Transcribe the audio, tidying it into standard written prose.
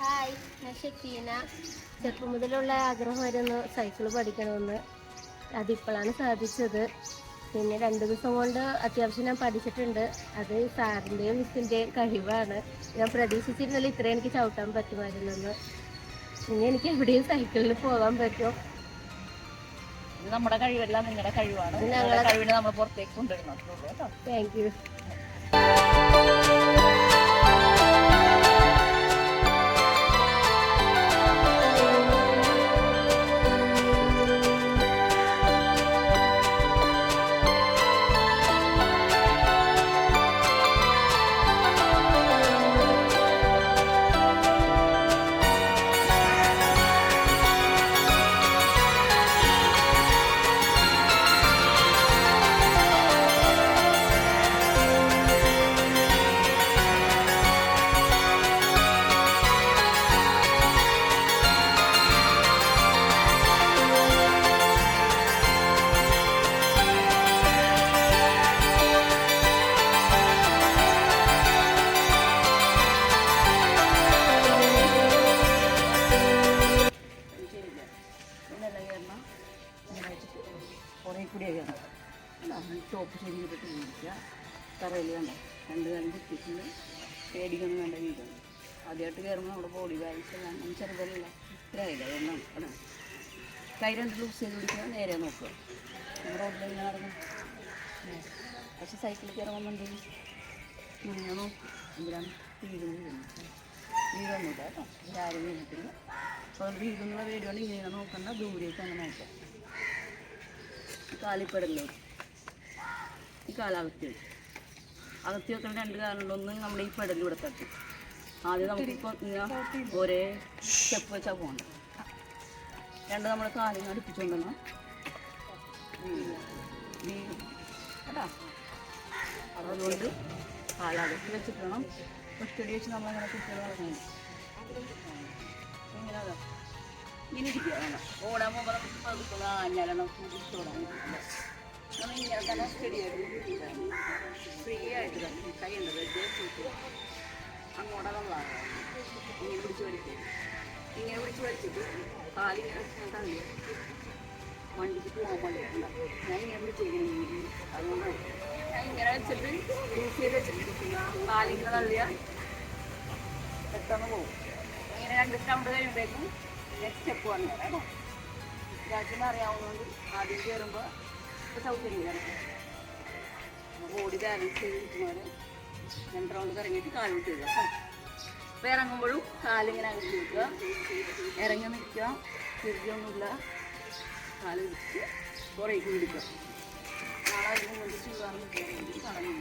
Hi, ഞാൻ ഷെക്കീന. ചെറുപ്പം മുതലുള്ള ആഗ്രഹമായിരുന്നു സൈക്കിൾ പഠിക്കണമെന്ന്. അതിപ്പോഴാണ് സാധിച്ചത്. പിന്നെ 2 ദിവസം കൊണ്ട് അത്യാവശ്യം ഞാൻ പഠിച്ചിട്ടുണ്ട്. അത് സാറിൻ്റെയും മിസ്സിൻ്റെയും കഴിവാണ്. ഞാൻ പ്രതീക്ഷിച്ചിരുന്നില്ല ഇത്രയും എനിക്ക് ചവിട്ടാൻ പറ്റുമായിരുന്നെന്ന്. ഇനി എനിക്ക് എവിടെയും സൈക്കിളിൽ പോകാൻ പറ്റും. ഇത് നമ്മുടെ കഴിവല്ല, നിങ്ങളുടെ കഴിവാണ്. ഇത് നിങ്ങളുടെ ഞങ്ങളെ കഴിവിനെ നമ്മൾ പുറത്തേക്ക് കൊണ്ടുവരണം. കേട്ടോ. Thank you. കുറേ കൂടിയൊക്കെ ടോപ്പ് ശരിയിട്ട് ഇരിക്കുക. തറയിൽ കണ്ട 2 കാലം ചുറ്റിട്ടുണ്ട്. പേടിക്കൊന്നും വേണ്ട വീടാണ്. ആദ്യമായിട്ട് കയറുമ്പോൾ നമ്മുടെ ബോഡി ബാലൻസ് എല്ലാം ചെറുതല്ല, ഇത്രയായില്ല. അതുകൊണ്ടാണ് അതാണ് കൈ 2 ലൂസ് ചെയ്ത് പിടിക്കുക. നേരെ നോക്കുക. നമ്മുടെ റോഡിൽ ഇങ്ങനെ നടന്നു. പക്ഷെ സൈക്കിളിൽ കയറുമ്പോൾ ഇങ്ങനെ നോക്കും. എന്തിനാണ് വീടൊന്നുമില്ല കേട്ടോ. ഇതാരും വീണിട്ടില്ല. അപ്പോൾ വീടുന്നുള്ള പേടിയാണ്. ഇങ്ങനെ നോക്കണ്ട, ദൂരേക്ക് അങ്ങനെ നോക്കാം. കാലിപ്പെടല്ലോ, ഈ കാലകത്തി അകത്തി വെക്കുന്ന 2 കാലുണ്ടൊന്ന് നമ്മുടെ ഈ പെടലിലൂടെ തട്ടി. ആദ്യം നമുക്കിപ്പോൾ ഇങ്ങനെ ഒരേ സ്റ്റെപ്പ് വെച്ചാൽ പോകണ്ട. 2 നമ്മുടെ കാലിന് അടുപ്പിച്ചുകൊണ്ടെന്ന് കേട്ടോ. അതുകൊണ്ട് കാലകത്തി വെച്ചിട്ട് വേണം ഒറ്റടി വെച്ച് നമ്മളങ്ങനെ കുട്ടികൾ ഇറങ്ങി ഇങ്ങനെ അതാ ഇങ്ങനെ ഇരിക്കുക. വേണം ഓടാൻ പോകുമ്പോൾ നമുക്ക് പതുക്കുക. അന്നേരം നമുക്ക് ഇട്ടോടാൻ പറ്റില്ല. നമ്മൾ ഇങ്ങനെ തന്നെ സ്റ്റഡിയായിട്ട് ഫ്രീ ആയിട്ട് തന്നെ കൈ ഉണ്ട് വെച്ച് അങ്ങോട്ടാ നമ്മളാണ് ഇങ്ങനെ പിടിച്ച് വലിക്കും. ഇങ്ങനെ പിടിച്ച് വലിച്ചിട്ട് കാലിങ്ങനെ തള്ളി വണ്ടിക്ക് പോകാൻ വേണ്ടിയിട്ടുണ്ട്. ഞാൻ ഇങ്ങനെ പിടിച്ചിരിക്കുന്നു. അതുകൊണ്ട് ഞാൻ ഇങ്ങനെ വെച്ചിട്ട് യൂസ് ചെയ്ത് വെച്ചിട്ട് കാലിങ്ങനെ തള്ളിയാൽ പെട്ടെന്ന് പോകും. ഇങ്ങനെ 2 സ്റ്റൗണ്ട് കഴിയുമ്പോഴേക്കും നെക്സ്റ്റ് സ്റ്റെപ്പ് വന്നു കേട്ടോ. ഇതാക്കിന്ന് അറിയാവുന്നതുകൊണ്ട് ആദ്യം കയറുമ്പോൾ ഇപ്പോൾ സൗകര്യമില്ല. ബോഡി ബാലൻസ് ചെയ്തിരിക്കുന്നവരെ 2 റൗണ്ട് കറങ്ങിയിട്ട് കാല് വിട്ട് വരിക കേട്ടോ. അപ്പോൾ ഇറങ്ങുമ്പോഴും കാലിങ്ങനെ അകറ്റി വെക്കുക. ഇറങ്ങി നിൽക്കുക. തിരിച്ചൊന്നുമില്ല. കാല് വിളിച്ച് കുറേക്ക് പിടിക്കുക. നാളെ അതിന് വേണ്ടി ചെയ്യാറുണ്ട്. കടന്നു